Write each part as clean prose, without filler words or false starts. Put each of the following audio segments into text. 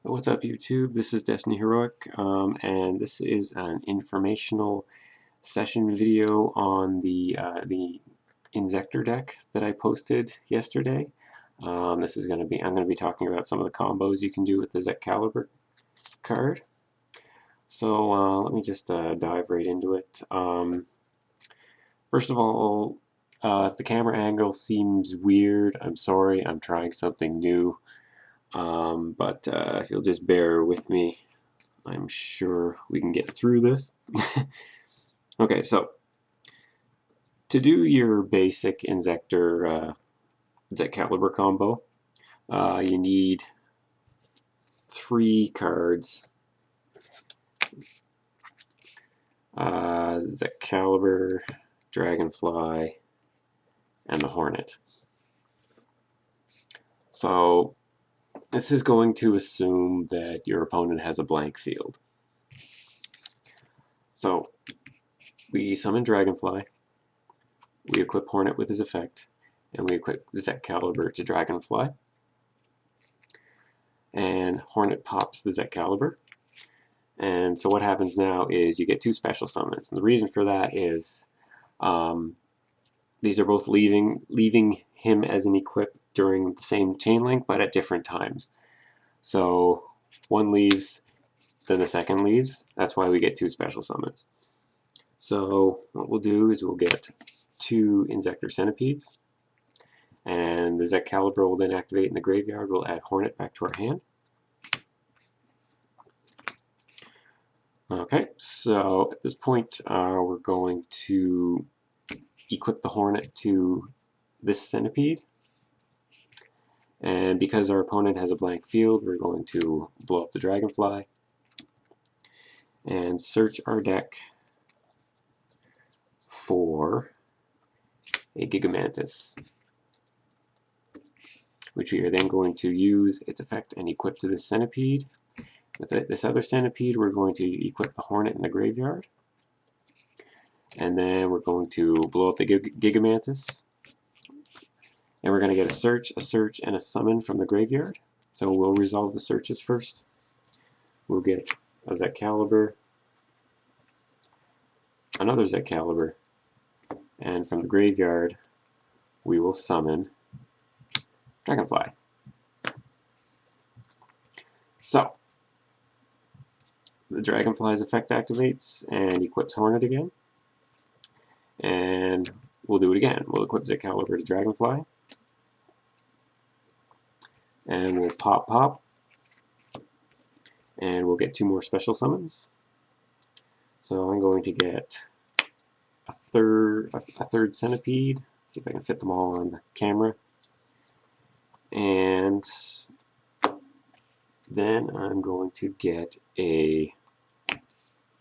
What's up, YouTube? This is DestinyHeroic, and this is an informational session video on the Inzektor deck that I posted yesterday. This is I'm going to be talking about some of the combos you can do with the Zek-Caliber card. So let me just dive right into it. First of all, if the camera angle seems weird, I'm sorry. I'm trying something new. But if you'll just bear with me, I'm sure we can get through this. Okay, so to do your basic Inzektor Zek-Caliber combo, you need 3 cards. Zek-Caliber, Dragonfly, and the Hornet. So this is going to assume that your opponent has a blank field. So we summon Dragonfly, we equip Hornet with his effect, and we equip Zek-Caliber to Dragonfly. And Hornet pops the Zek-Caliber. And so what happens now is you get 2 special summons. And the reason for that is these are both leaving him as an equip during the same chain link, but at different times. So one leaves, then the second leaves. That's why we get 2 special summons. So what we'll do is we'll get 2 Inzektor Centipedes, and the Zek-Caliber will then activate in the graveyard. We'll add Hornet back to our hand. Okay, so at this point we're going to equip the Hornet to this Centipede, and because our opponent has a blank field, we're going to blow up the Dragonfly and search our deck for a Gigamantis, which we are then going to use its effect and equip to this Centipede. With this other Centipede, we're going to equip the Hornet in the graveyard, and then we're going to blow up the Gigamantis, and we're going to get a search, and a summon from the graveyard. So we'll resolve the searches first. We'll get a Zek-Caliber, another Zek-Caliber, and from the graveyard we will summon Dragonfly. So the Dragonfly's effect activates and equips Hornet again, and we'll do it again. We'll equip Zek-Caliber to Dragonfly, and we'll pop, and we'll get 2 more special summons. So I'm going to get a third Centipede. See if I can fit them all on the camera. And then I'm going to get a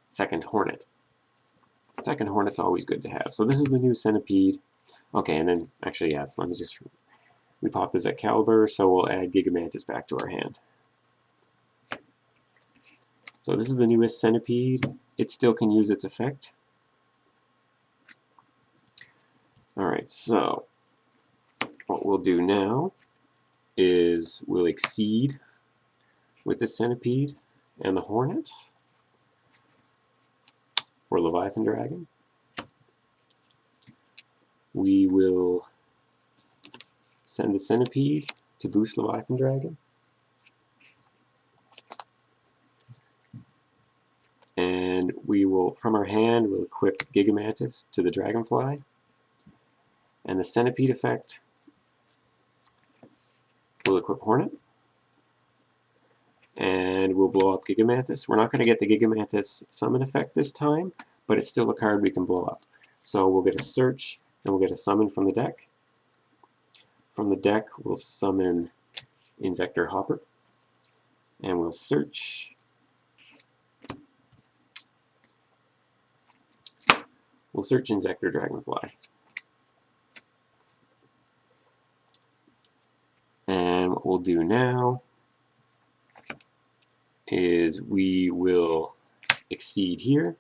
second Hornet. Second Hornet's always good to have. So this is the new Centipede. Okay, and then actually, yeah, let me just, we pop the Zek-Caliber, so we'll add Gigamantis back to our hand. So this is the newest Centipede. It still can use its effect. Alright, so what we'll do now is we'll exceed with the Centipede and the Hornet for Leviathan Dragon. We will send the Centipede to boost Leviathan Dragon. And we will, from our hand, we'll equip Gigamantis to the Dragonfly. And the Centipede effect will equip Hornet. And we'll blow up Gigamantis. We're not going to get the Gigamantis summon effect this time, but it's still a card we can blow up. So we'll get a search, and we'll get a summon from the deck. From the deck, we'll summon Inzektor Hopper, and we'll search. We'll search Inzektor Dragonfly. And what we'll do now is we will exceed here,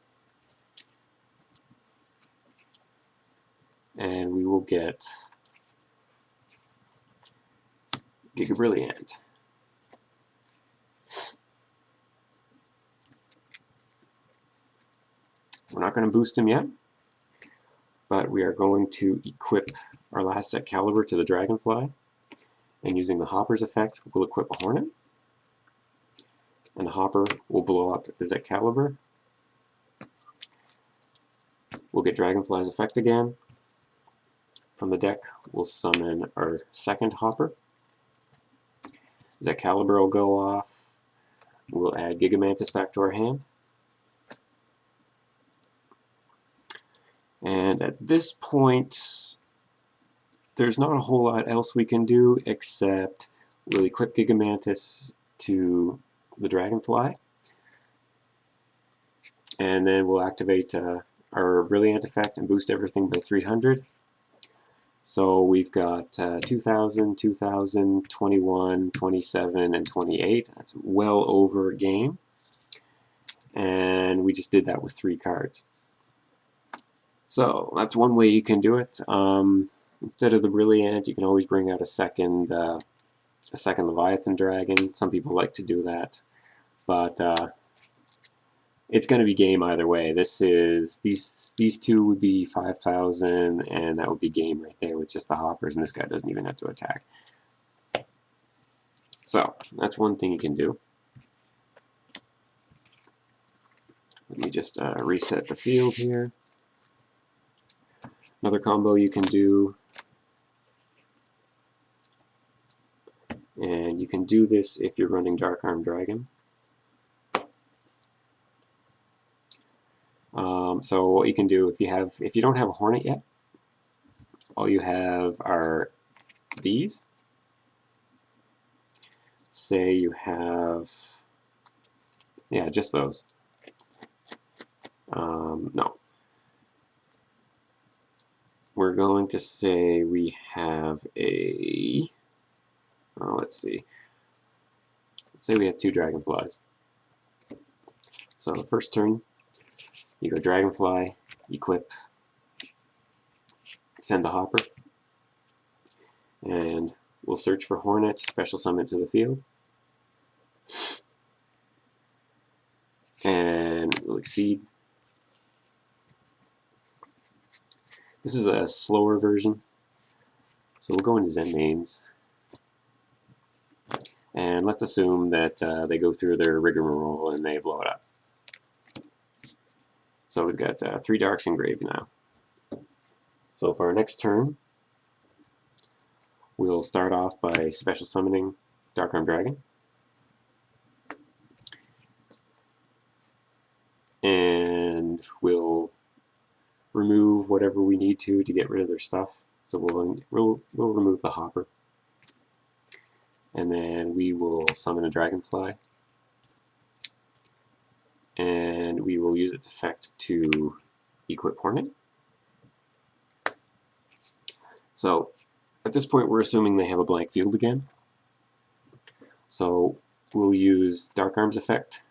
and we will get Giga Brilliant. We're not going to boost him yet, but we are going to equip our last set caliber to the Dragonfly, and using the Hopper's effect, we'll equip a Hornet, and the Hopper will blow up the Zet Caliber. We'll get Dragonfly's effect again. From the deck, we'll summon our second Hopper. Zet Caliber will go off. We'll add Gigamantis back to our hand. And at this point, there's not a whole lot else we can do except we'll equip Gigamantis to the Dragonfly, and then we'll activate our Brilliant effect and boost everything by 300. So we've got 2000, 2000, 21, 27, and 28. That's well over game. And we just did that with 3 cards. So that's one way you can do it. Instead of the Brilliant, you can always bring out a second Leviathan Dragon. Some people like to do that. But it's going to be game either way. These two would be 5,000, and that would be game right there with just the Hoppers, and this guy doesn't even have to attack. So that's one thing you can do. Let me just reset the field here. Another combo you can do, and you can do this if you're running Dark Arm Dragon. So what you can do if you don't have a Hornet yet, all you have are these. Say you have, yeah, just those. No. We're going to say we have a, let's see. Let's say we have 2 Dragonflies. So the first turn, you go Dragonfly, equip, send the Hopper, and we'll search for Hornet, special summon to the field, and we'll exceed. This is a slower version, so we'll go into Zen mains, and let's assume that they go through their rigmarole and they blow it up. So we've got 3 Darks engraved now. So for our next turn, we'll start off by special summoning Dark Arm Dragon. And we'll remove whatever we need to get rid of their stuff. So we'll remove the Hopper. And then we will summon a Dragonfly. And we will use its effect to equip Hornet. So at this point we're assuming they have a blank field again. So we'll use Dark Arm's effect.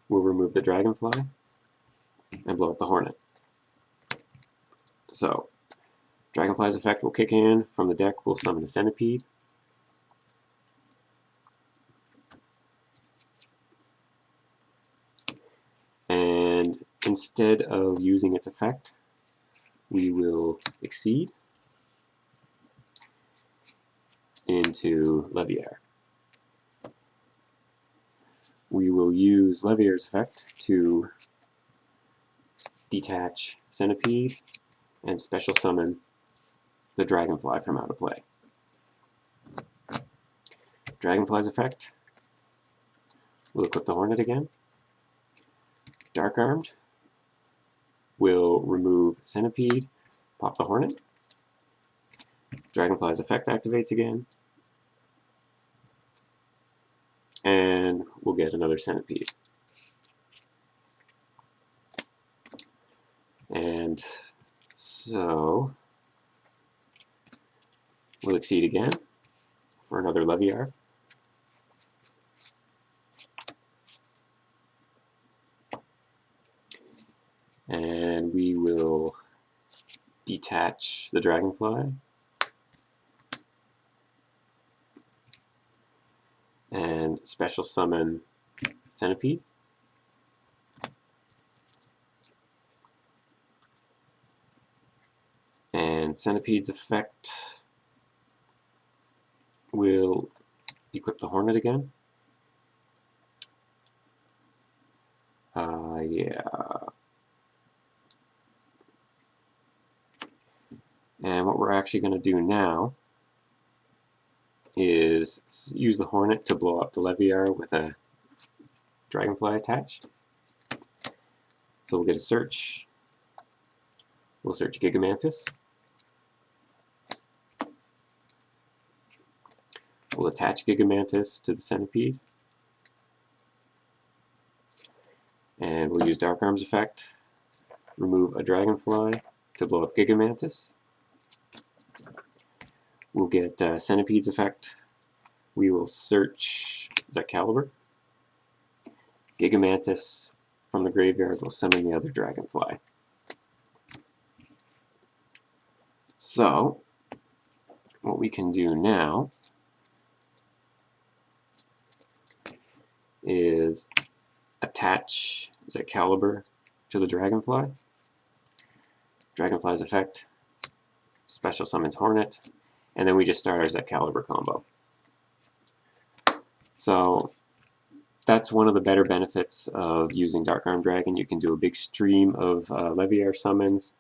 We'll remove the Dragonfly and blow up the Hornet. So Dragonfly's effect will kick in. From the deck we'll summon a Centipede. And instead of using its effect, we will exceed into Leviair. We will use Leviair's effect to detach Centipede and special summon the Dragonfly from out of play. Dragonfly's effect, we'll equip the Hornet again. Dark Armed will remove Centipede, pop the Hornet. Dragonfly's effect activates again, and we'll get another Centipede. And so we'll exceed again for another Leviair. And we will detach the Dragonfly and special summon Centipede. And Centipede's effect will equip the Hornet again. Yeah. And what we're actually going to do now is use the Hornet to blow up the Leviar with a Dragonfly attached. So we'll get a search. We'll search Gigamantis. We'll attach Gigamantis to the Centipede. And we'll use Dark Arm's effect. Remove a Dragonfly to blow up Gigamantis. We'll get Centipede's effect. We will search Excalibur. Gigamantis from the graveyard will summon the other Dragonfly. So, what we can do now is attach Excalibur to the Dragonfly. Dragonfly's effect, special summons Hornet, and then we just start our Excalibur combo. So that's one of the better benefits of using Dark Arm Dragon. You can do a big stream of Leviar summons.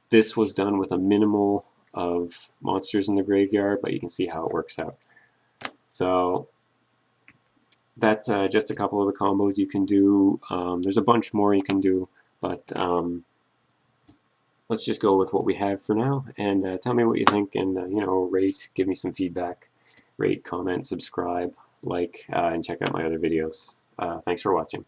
This was done with a minimal of monsters in the graveyard, but you can see how it works out. So that's just a couple of the combos you can do. There's a bunch more you can do, but let's just go with what we have for now. And tell me what you think, and you know, rate, give me some feedback, rate, comment, subscribe, like, and check out my other videos. Thanks for watching.